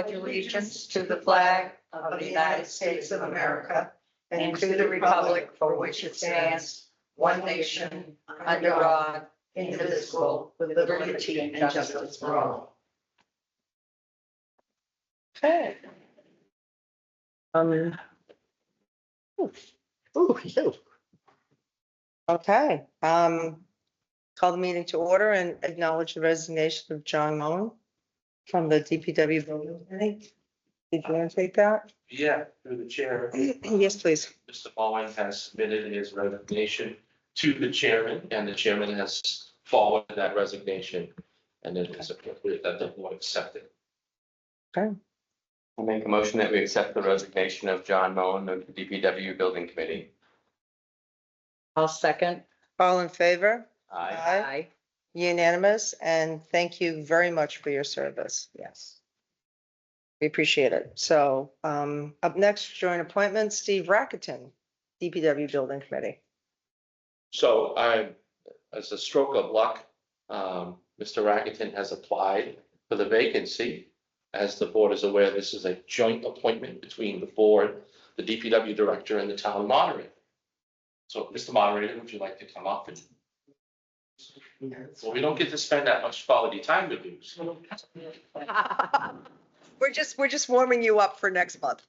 pledge allegiance to the flag of the United States of America and to the republic for which it stands, one nation, under God, indivisible, with liberty and justice for all. Okay. Ooh, you. Okay, call the meeting to order and acknowledge the resignation of John Moen from the DPW building committee. Did you want to take that? Yeah, through the chair, Yes, please. Mr. Bowen has submitted his resignation to the chairman, and the chairman has forwarded that resignation. And it is appropriate that the board accept it. Okay, I make a motion that we accept the resignation of John Moen of the DPW Building Committee. I'll second. all in favor? Aye. Unanimous, and thank you very much for your service. Yes. We appreciate it. So, up next, joint appointment, Steve Rackerton, DPW Building Committee. So as a stroke of luck, Mr. Rackington has applied for the vacancy. As the board is aware, this is a joint appointment between the board, the DPW director, and the town moderator. So, Mr. Moderator, would you like to come up and? Well, we don't get to spend that much quality time with you. So We're just warming you up for next month.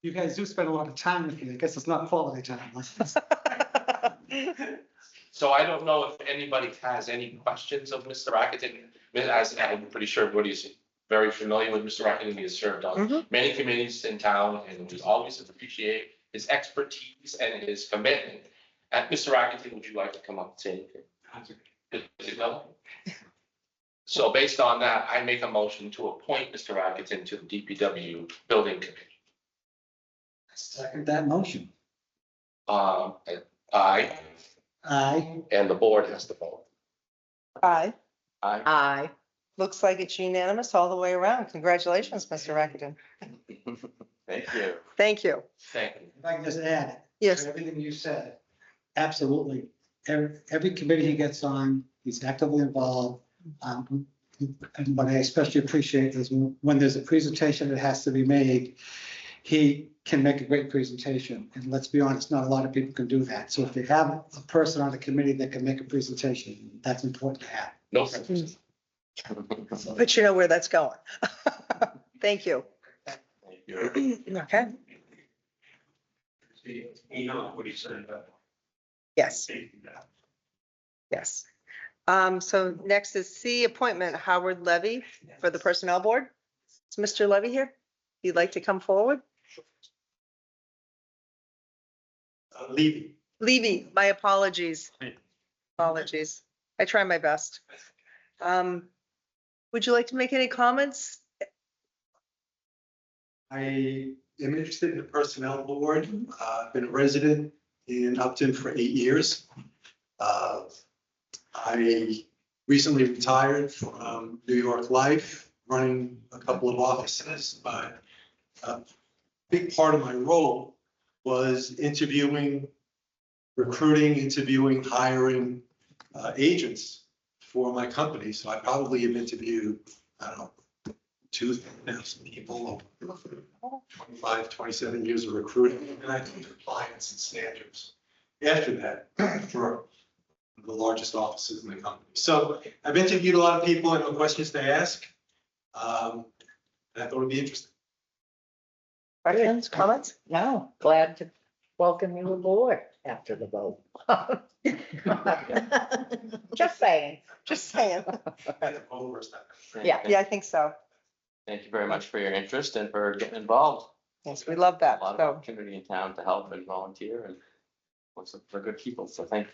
You guys do spend a lot of time with me. I guess it's not quality time. So I don't know if anybody has any questions of Mr. Rackington. As I'm pretty sure everybody's very familiar with Mr. Rackington. He has served on Mhm. many committees in town, and we always appreciate his expertise and his commitment. Mr. Rackington, would you like to come up and say anything? Is it no? So based on that, I make a motion to appoint Mr. Rackington to the DPW Building Committee. Second that motion. And I, Aye. and the board has to vote. Aye. Aye. Aye. Looks like it's unanimous all the way around. Congratulations, Mr. Rackerton. Thank you. Thank you. Thank you. If I can just add. Yes. to Everything you said, absolutely. Every committee he gets on, he's actively involved. And what I especially appreciate is when there's a presentation that has to be made, he can make a great presentation. And let's be honest, not a lot of people can do that. So if they have a person on the committee that can make a presentation, that's important to have. No. But you know where that's going. Thank you. Thank you. Okay, You know what he said about yes, taking that. yes. So next is C, appointment Howard Levy for the Personnel Board. Is Mr. Levy here? You'd like to come forward? Levy. Levy, my apologies. Apologies. I try my best. Would you like to make any comments? I am interested in the personnel board. I've been a resident in Upton for 8 years. I recently retired from New York Life, running a couple of offices, but a big part of my role was recruiting, hiring agents for my company. So I probably have interviewed, I don't know, 2,000 people, 25, 27 years of recruiting, and I think compliance and standards after that for the largest offices in the company. So I've interviewed a lot of people and no questions to ask. And I thought it'd be interesting. Questions, comments? No, glad to welcome you aboard after the vote. Just saying. Just saying. Yeah. Yeah, I think so. Thank you very much for your interest and for getting involved. Yes, we love that. A lot of So, opportunity in town to help and volunteer and lots of for good people. So thank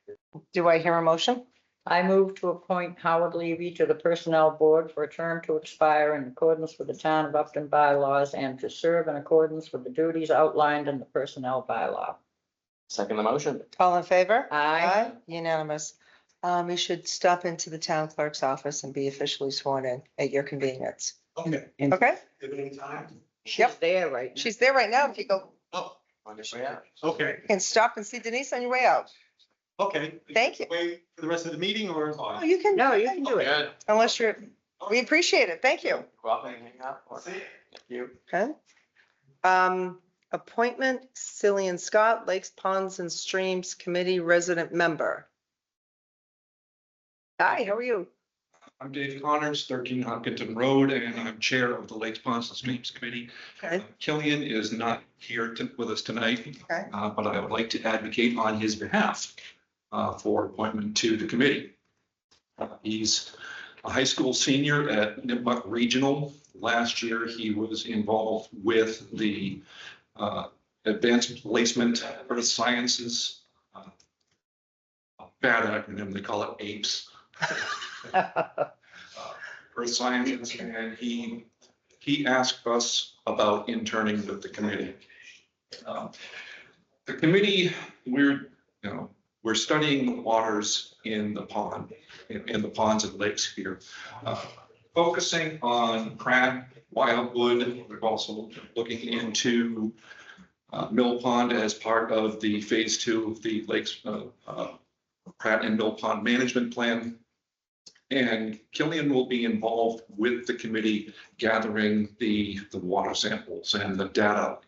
you. do I hear a motion? I move to appoint Howard Levy to the Personnel Board for a term to expire in accordance with the Town of Upton bylaws and to serve in accordance with the duties outlined in the Personnel bylaw. Second the motion. All in favor? Aye. Unanimous. You should stop into the town clerk's office and be officially sworn in at your convenience. Okay, Okay? at any time? She's there right now. She's there right now. If you go, Oh, Wonderful. Yeah. okay, you can stop and see Denise on your way out. okay. Thank you. Wait for the rest of the meeting or? Oh, you can. No, you can do it. Good. Unless you're, We appreciate it. Thank you. You're welcome to hang out. Thank you. Okay. Appointment, Cillian Scott, Lakes, Ponds and Streams Committee Resident Member. Hi, how are you? I'm Dave Connors, 13 Hopkinton Road, and I'm Chair of the Lakes, Ponds and Streams Committee. Okay. Killian is not here with us tonight, Okay. but I would like to advocate on his behalf for appointment to the committee. He's a high school senior at Nipmuc Regional. Last year, he was involved with the Advanced Placement Earth Sciences. Bad acronym, they call it APES. Earth Sciences, and he asked us about interning with the committee. The committee, we're studying the waters in the pond, in the ponds and lakes here, focusing on Pratt, Wildwood. We're also looking into Mill Pond as part of the phase 2 of the Lakes Pratt and Mill Pond Management Plan. And Killian will be involved with the committee gathering the water samples and the data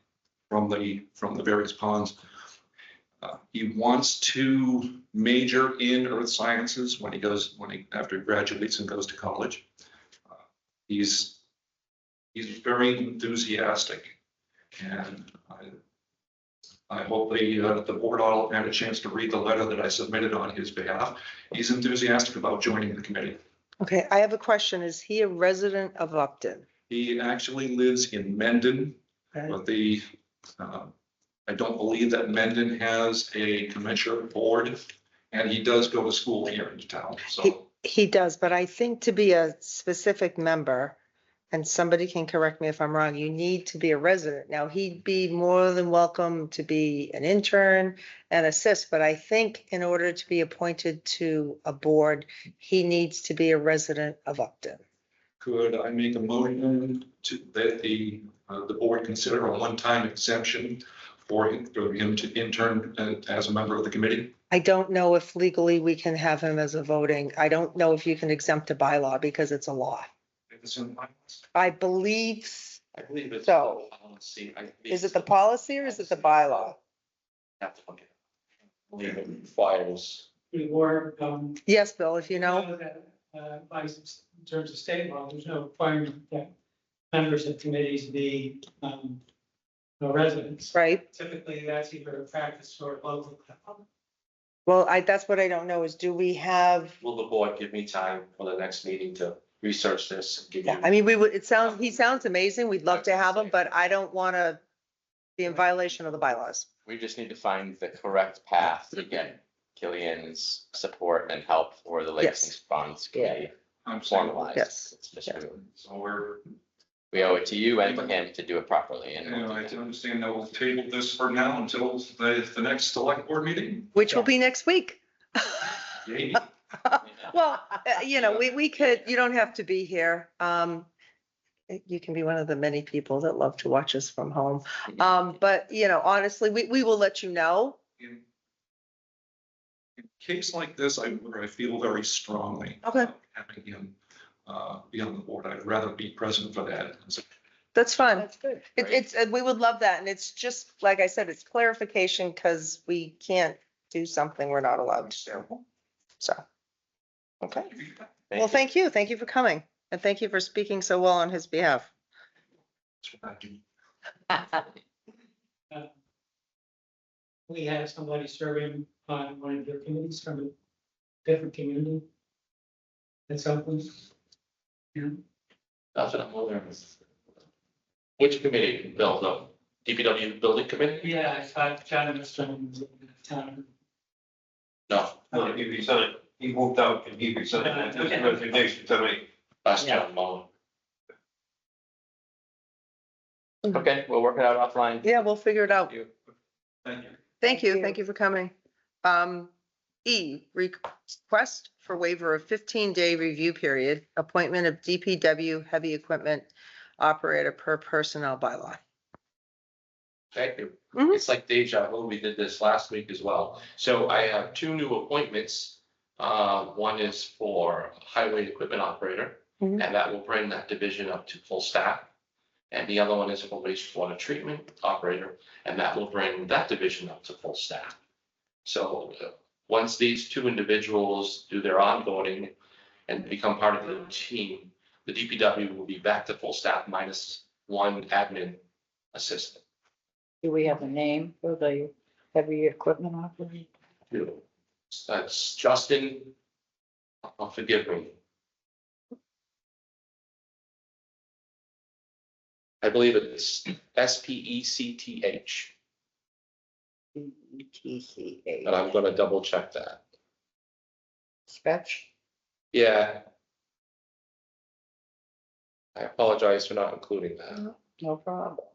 from the various ponds. He wants to major in earth sciences after he graduates and goes to college. He's very enthusiastic, and I hope the board all had a chance to read the letter that I submitted on his behalf. He's enthusiastic about joining the committee. Okay, I have a question. Is he a resident of Upton? He actually lives in Mendon, Okay. but I don't believe that Mendon has a commensurate board, and he does go to school here in town, so. He does, but I think to be a specific member, and somebody can correct me if I'm wrong, you need to be a resident. Now, he'd be more than welcome to be an intern and assist, but I think in order to be appointed to a board, he needs to be a resident of Upton. Could I make a motion that the board consider a one-time exemption for him to intern as a member of the committee? I don't know if legally we can have him as a voting. I don't know if you can exempt a bylaw because it's a law. If it's in my- I believe, I believe it's. So, the policy. is it the policy or is it the bylaw? Have to look at it. I believe it requires. Or, Yes, Bill, if you know. that, in terms of state law, there's no requirement that members of committees be, residents. Right. Typically, that's either a practice or local. Well, that's what I don't know is do we have, Will the board give me time for the next meeting to research this and give you? I mean, he sounds amazing. We'd love to have him, but I don't want to be in violation of the bylaws. We just need to find the correct path to get Killian's support and help for the Lakes and Yes. Ponds Committee I'm saying, formalized. Yes. It's just- Yes. so We owe it to you and to him to do it properly, and I understand that we'll table this for now until the next select board meeting. Which will be next week. Yay. Well, we could, you don't have to be here. You can be one of the many people that love to watch us from home. But, honestly, we will let you know. In case like this, where I feel very strongly. Okay. about having him be on the board, I'd rather be present for that. That's fine. That's good. We would love that. And it's just, like I said, it's clarification because we can't do something we're not allowed to do. So, okay. Well, thank you. Thank you for coming. And thank you for speaking so well on his behalf. We have somebody serving on one of your committees from a different community. That's something. Yeah. That's what I'm wondering. Which committee, Bill, the DPW building committee? Yeah, I thought John was from town. No, No, he resigned. He moved out and he resigned. And his resignation tonight. that's John Mullen. Okay, we'll work it out offline. Yeah, we'll figure it out. Thank you. Thank you. Thank you for coming. Request for waiver of 15-day review period, appointment of DPW heavy equipment operator per personnel bylaw. Thank you. Mhm. It's like deja vu. We did this last week as well. So I have two new appointments. One is for highway equipment operator Mhm. And that will bring that division up to full staff. And the other one is for wastewater treatment operator, and that will bring that division up to full staff. So once these two individuals do their onboarding and become part of the team, the DPW will be back to full staff minus one admin assistant. Do we have a name for the heavy equipment operator? That's Justin, forgive me. I believe it's SPECTH, TCA. but I'm gonna double check that. Sketch? Yeah. I apologize for not including that. No problem.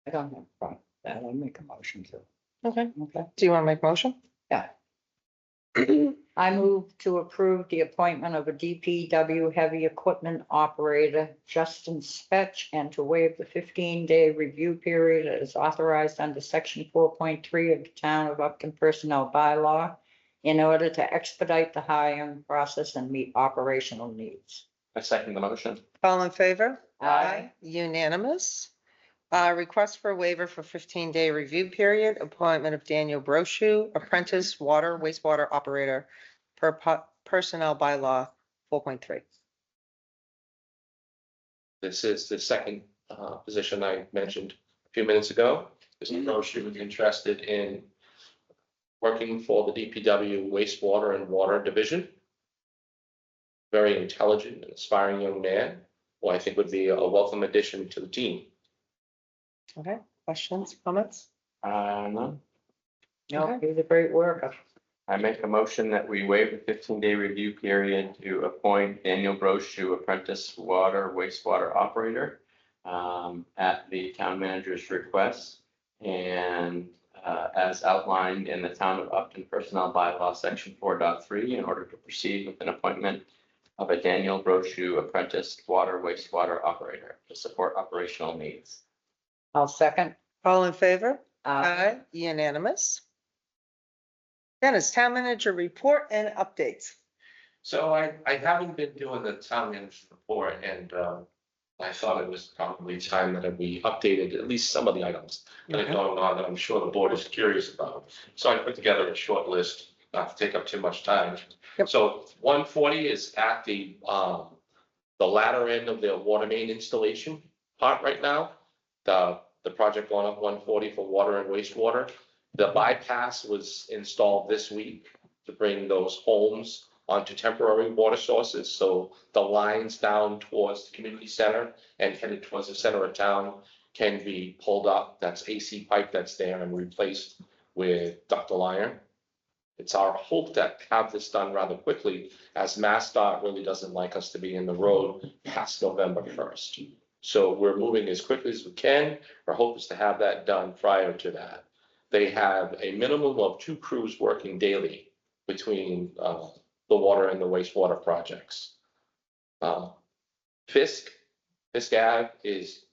I don't have a problem with that. I'll make a motion to. Okay. Okay. Do you want to make motion? Yeah. I move to approve the appointment of a DPW heavy equipment operator, Justin Spetch, and to waive the 15-day review period as authorized under section 4.3 of the Town of Upton Personnel Bylaw in order to expedite the hiring process and meet operational needs. I second the motion. All in favor? Aye. Unanimous. Request for waiver for 15-day review period, appointment of Daniel Brochu, apprentice water wastewater operator per personnel bylaw 4.3. This is the second position I mentioned a few minutes ago. Mr. Brochu was interested in working for the DPW wastewater and water division. Very intelligent and aspiring young man, who I think would be a welcome addition to the team. Okay, questions, comments? None. No, he's a great worker. I make a motion that we waive the 15-day review period to appoint Daniel Brochu, apprentice water wastewater operator at the town manager's request and as outlined in the Town of Upton Personnel Bylaw, section 4.3, in order to proceed with an appointment of a Daniel Brochu, apprentice water wastewater operator to support operational needs. I'll second. All in favor? Uh, Unanimous. Dennis, town manager report and updates. So I haven't been doing the town manager report, and I thought it was probably time that we updated at least some of the items that are Okay. going on that I'm sure the board is curious about. So I put together a short list, not to take up too much time. Yep. So 140 is at the latter end of their water main installation part right now. The project going up 140 for water and wastewater. The bypass was installed this week to bring those homes onto temporary water sources. So the lines down towards the community center and headed towards the center of town can be pulled up. That's AC pipe that's there and replaced with ductile iron. It's our hope that have this done rather quickly, as MassDOT really doesn't like us to be in the road past November 1st. So we're moving as quickly as we can. Our hope is to have that done prior to that. They have a minimum of 2 crews working daily between the water and the wastewater projects. Fisk Ave is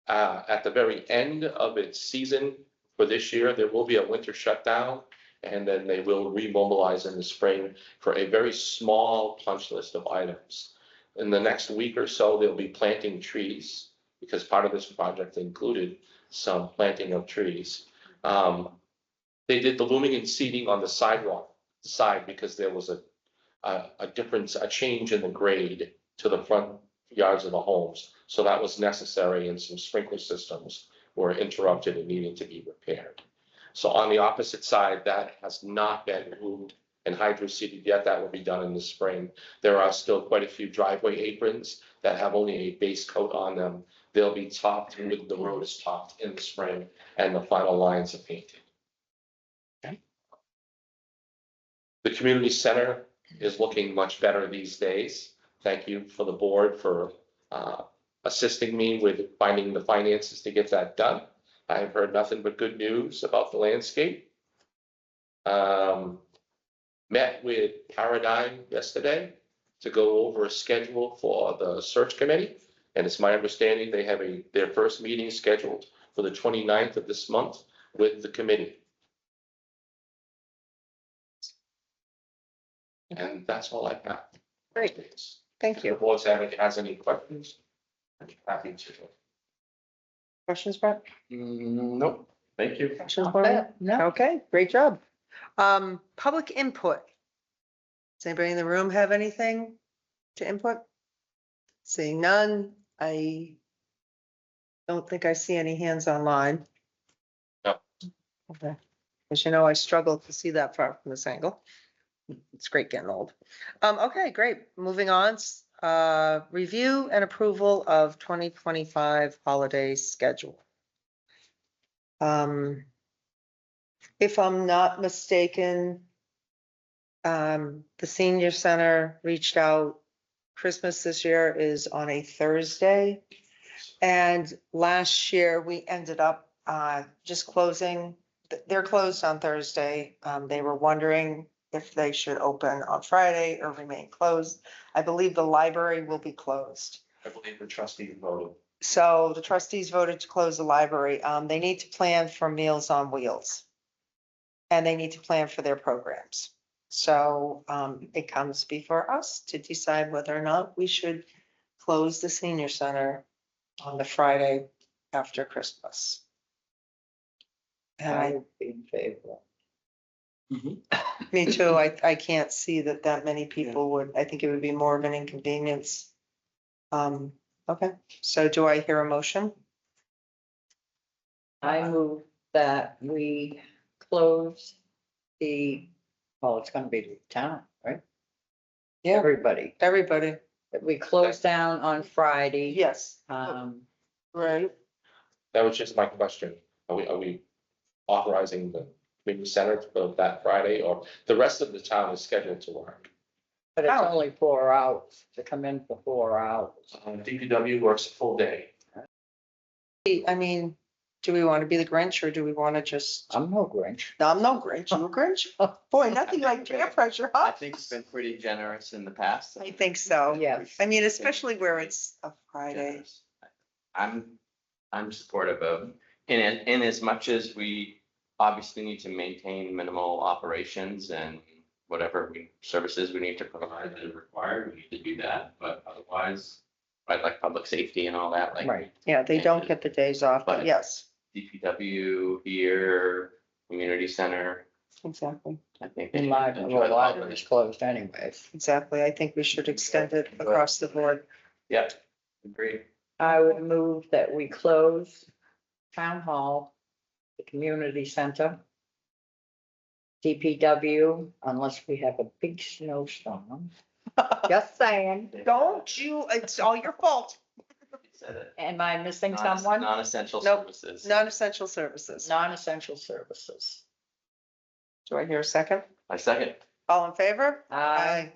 at the very end of its season for this year. There will be a winter shutdown, and then they will remobilize in the spring for a very small punch list of items. In the next week or so, they'll be planting trees, because part of this project included some planting of trees. They did the looming and seeding on the sidewalk side because there was a difference, a change in the grade to the front yards of the homes. So that was necessary, and some sprinkler systems were interrupted and needed to be repaired. So on the opposite side, that has not been moved and hydro-seeded yet. That will be done in the spring. There are still quite a few driveway aprons that have only a base coat on them. They'll be topped when the road is topped in the spring and the final lines are painted. Okay. The community center is looking much better these days. Thank you for the board for assisting me with finding the finances to get that done. I have heard nothing but good news about the landscape. Met with Paradigm yesterday to go over a schedule for the search committee. And it's my understanding they have their first meeting scheduled for the 29th of this month with the committee. And that's all I have. Great. Thank If the you. board has any questions, I'm happy to. Questions, Brett? Nope, thank you. Questions, Maureen? No. Okay, great job. Public input. Does anybody in the room have anything to input? Seeing none, I don't think I see any hands online. No. Okay, as you know, I struggle to see that far from this angle. It's great getting old. Okay, great. Moving on. Review and approval of 2025 holiday schedule. If I'm not mistaken, the senior center reached out. Christmas this year is on a Thursday. And last year we ended up just closing, they're closed on Thursday. They were wondering if they should open on Friday or remain closed. I believe the library will be closed. I believe the trustee voted. So the trustees voted to close the library. They need to plan for Meals on Wheels. And they need to plan for their programs. So it comes before us to decide whether or not we should close the senior center on the Friday after Christmas. And I would be in favor. me too, I can't see that many people would, I think it would be more of an inconvenience. Okay, so do I hear a motion? I move that we close well, it's gonna be the town, right? Yeah, Everybody, everybody, that we close down on Friday. yes, Right, That was just my question. Are we authorizing the community center for that Friday, or the rest of the town is scheduled to work? but it's Oh. only 4 hours, to come in for 4 hours. DPW works a full day. I mean, do we want to be the Grinch or do we want to just? I'm no Grinch. No, I'm no Grinch, you a Grinch? Boy, nothing like peer pressure, I huh? think it's been pretty generous in the past. I think so. Yes. I mean, especially where it's a Friday. I'm supportive of, in as much as we obviously need to maintain minimal operations and whatever services we need to provide that are required, we need to do that, but otherwise, right, like public safety and all that, like. Right. Yeah, they don't get the days off, but But- yes, DPW here, community center, exactly, I think. The they library, enjoy well, the library's closed anyways. exactly. I think we should extend it across the board. Yep, agreed. I would move that we close town hall, the community center, DPW, unless we have a big snowstorm. Just saying. Don't you, it's all your fault. You said it. Am I missing someone? Non-essential Nope. services. Non-essential services. Non-essential services. Do I hear a second? I second. All in favor? Aye.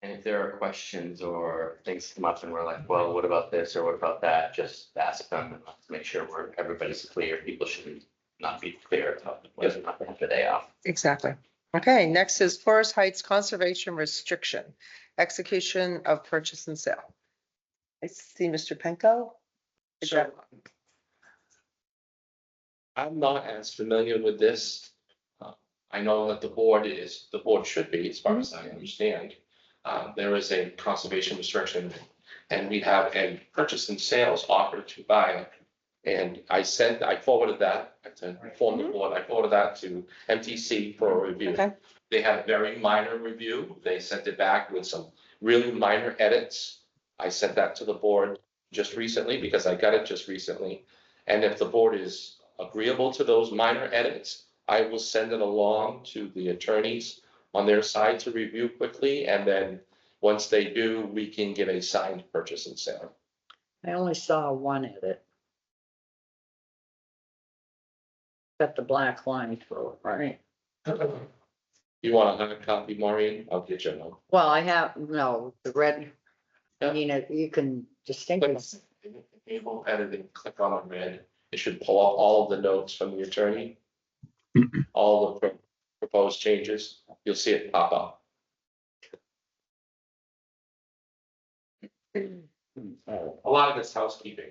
And if there are questions or things come up and we're like, well, what about this or what about that, just ask them and let's make sure everybody's clear. People should not be clear about whether or not they have the day off. Exactly. Okay, next is Forest Heights Conservation Restriction, execution of purchase and sale. I see Mr. Penko. So I'm not as familiar with this. I know that the board should be, as far as I understand. There is a conservation restriction and we have a purchase and sales offer to buy it. And I forwarded that to inform the board. I forwarded that to MTC for a review. Okay. They had a very minor review. They sent it back with some really minor edits. I sent that to the board just recently because I got it just recently. And if the board is agreeable to those minor edits, I will send it along to the attorneys on their side to review quickly. And then once they do, we can get a signed purchase and sale. I only saw one edit. Got the black line through it, right? You want a hard copy, Maureen? I'll get you one. Well, I have, no, the red, I Yeah. mean, you can distinguish. Enable editing, click on red. It should pull up all of the notes from the attorney. All the proposed changes. You'll see it pop up. A lot of it's housekeeping.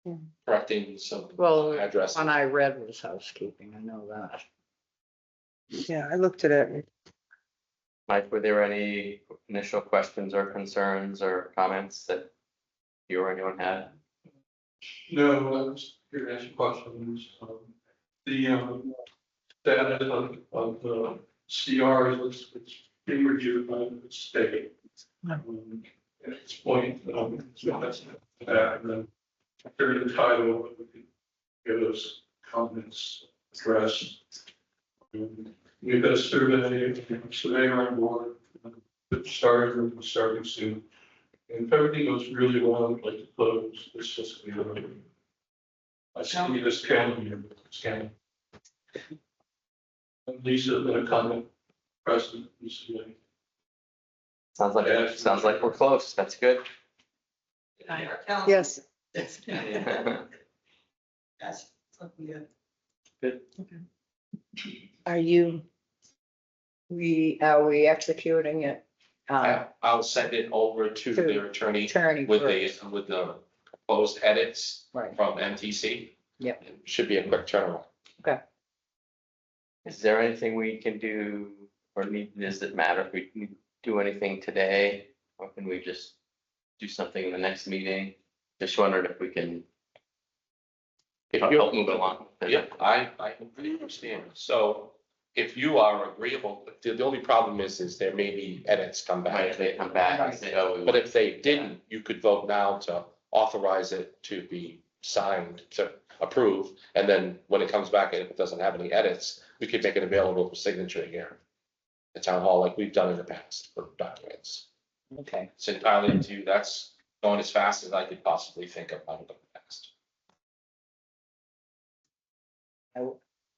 Hmm. Correcting some Well, addresses. one I read was housekeeping, I know that. Yeah, I looked at it. Mike, were there any initial questions or concerns or comments that you or anyone had? No, I was here to ask you questions. The status of the CRs, it's being reviewed by the state. At this point, so that's that, and then during the title, we can get those comments addressed. We've got a surveyor on board, that starting soon. And if everything goes really well, I'd like to close this fiscal year. I see this calendar, scanning. And Lisa, a comment, President, Lisa. Sounds like we're close. That's good. Yes. Good. Are you, Are we executing it? I'll send it over to their attorney Attorney with first. the proposed edits Right. from MTC. Yep. It should be a quick turnaround. Is there anything we can do or does it matter if we can do anything today? Or can we just do something in the next meeting? Just wondering if we can If help you're, move along. yeah, I completely understand. So if you are agreeable, the only problem is there may be edits come Might back. they come back and say, oh, we But want. if they didn't, you could vote now to authorize it to be signed, to approve. And then when it comes back, and if it doesn't have any edits, we could make it available for signature here at town hall, like we've done in the past for documents. Okay. It's entirely up to you. That's going as fast as I could possibly think of out of the past.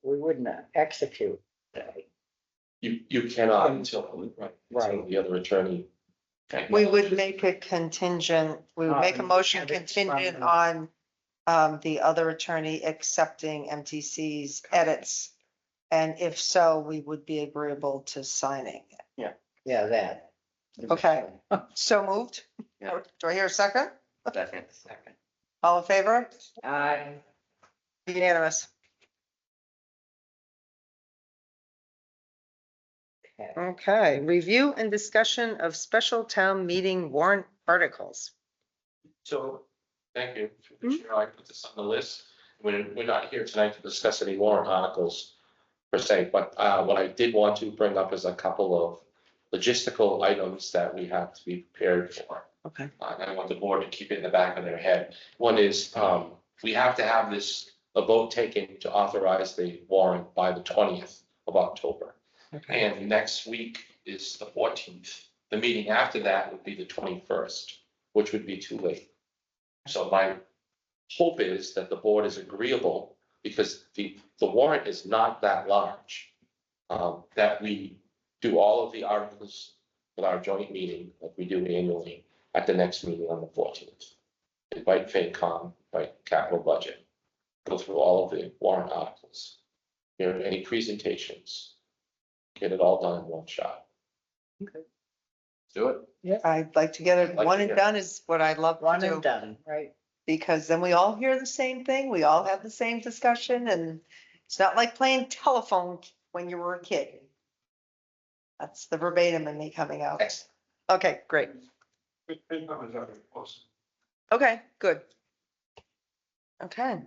We wouldn't execute today. You cannot until, right, until Right. the other attorney. we would make it contingent, we would make a motion Edits contingent from- on the other attorney accepting MTC's edits. And if so, we would be agreeable to signing it. Yeah, that. Okay. So moved? Yeah. Do I hear a second? Second. All in favor? I, Unanimous. okay. Okay, review and discussion of special town meeting warrant articles. So, thank you. Sure, I put this on the list. We're not here tonight to discuss any warrant articles per se, but what I did want to bring up is a couple of logistical items that we have to be prepared for. Okay. And I want the board to keep it in the back of their head. One is, we have to have a vote taken to authorize the warrant by the 20th of October. Okay. And next week is the 14th. The meeting after that would be the 21st, which would be too late. So my hope is that the board is agreeable, because the warrant is not that large. That we do all of the articles with our joint meeting, like we do annually, at the next meeting on the 14th. Invite FinCom, invite capital budget, go through all of the warrant articles. Hear any presentations, get it all done in one shot. Do it. I'd like to get it, Like one to and get- done is what I'd love One to and do. done, right? Because then we all hear the same thing, we all have the same discussion, and it's not like playing telephone when you were a kid. That's the verbatim in me coming out. Excellent. Okay, great. Okay, good. Okay.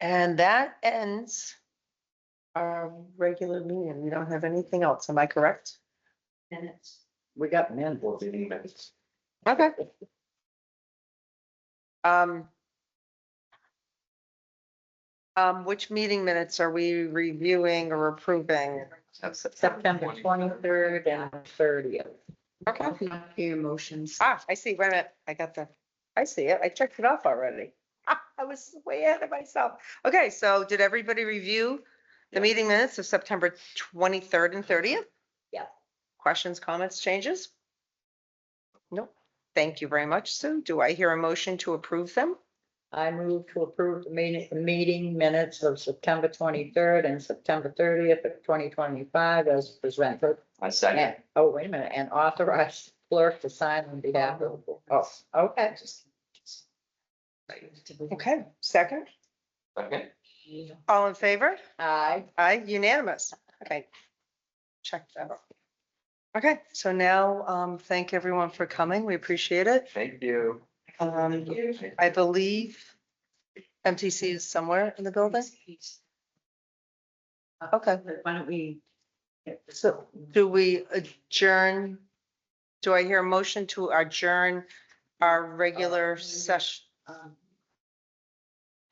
And that ends our regular meeting. We don't have anything else. Am I correct? Minutes. We got minutes. 14 minutes. Okay. Which meeting minutes are we reviewing or approving? September 23rd and 30th. Okay. Your motions. I see. Wait a minute. I see it. I checked it off already. I was way ahead of myself. Okay, so did everybody review the meeting minutes of September 23rd and 30th? Yeah. Questions, comments, changes? Nope. Thank you very much, Sue. Do I hear a motion to approve them? I move to approve the meeting minutes of September 23rd and September 30th of 2025 as presented. I second. And, oh, wait a minute, and authorize clerk to sign on behalf of, oh, okay. Okay, second. Second. All in favor? Aye. Aye, unanimous. Okay. Check that out. Okay, so now, thank everyone for coming. We appreciate it. Thank you. I believe MTC is somewhere in the building. Okay. Why don't we? So do we adjourn? Do I hear a motion to adjourn our regular session?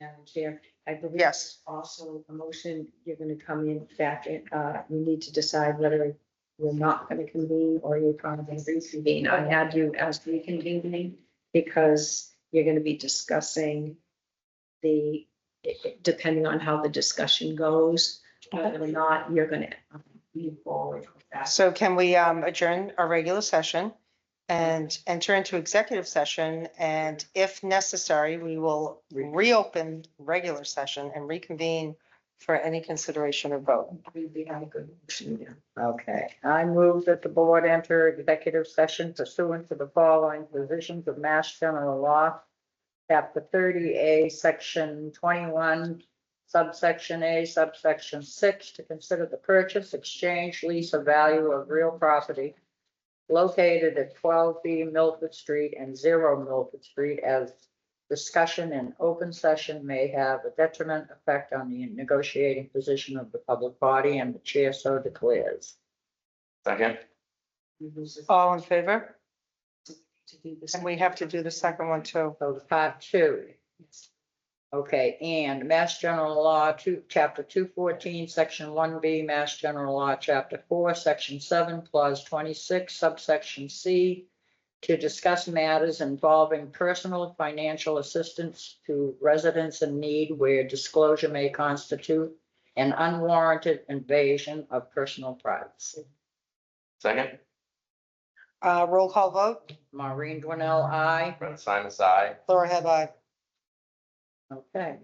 Madam Chair, I believe. Yes. Also, a motion, you're gonna come in back, you need to decide whether you're not gonna convene or you're trying to reconvene. I had you as reconvening because you're gonna be discussing depending on how the discussion goes, whether or not you're gonna move forward with that. So can we adjourn our regular session and enter into executive session? And if necessary, we will reopen regular session and reconvene for any consideration or vote. We have a good motion there. Okay, I move that the board enter executive session pursuant to the following provisions of Mass General Law. Chapter 30A, Section 21, subsection A, subsection 6, to consider the purchase, exchange, lease, or value of real property located at 12B Milford Street and 0 Milford Street, as discussion in open session may have a detriment effect on the negotiating position of the public body, and the chair so declares. Second. All in favor? To do this. And we have to do the second one too. So the part 2. Okay, and Mass General Law 2, Chapter 214, Section 1B, Mass General Law, Chapter 4, Section 7, Clause 26, subsection C, to discuss matters involving personal financial assistance to residents in need where disclosure may constitute an unwarranted invasion of personal privacy. Second. Roll call vote. Maureen Dwinell, aye. Brent Simon's aye. Laura have I. Okay.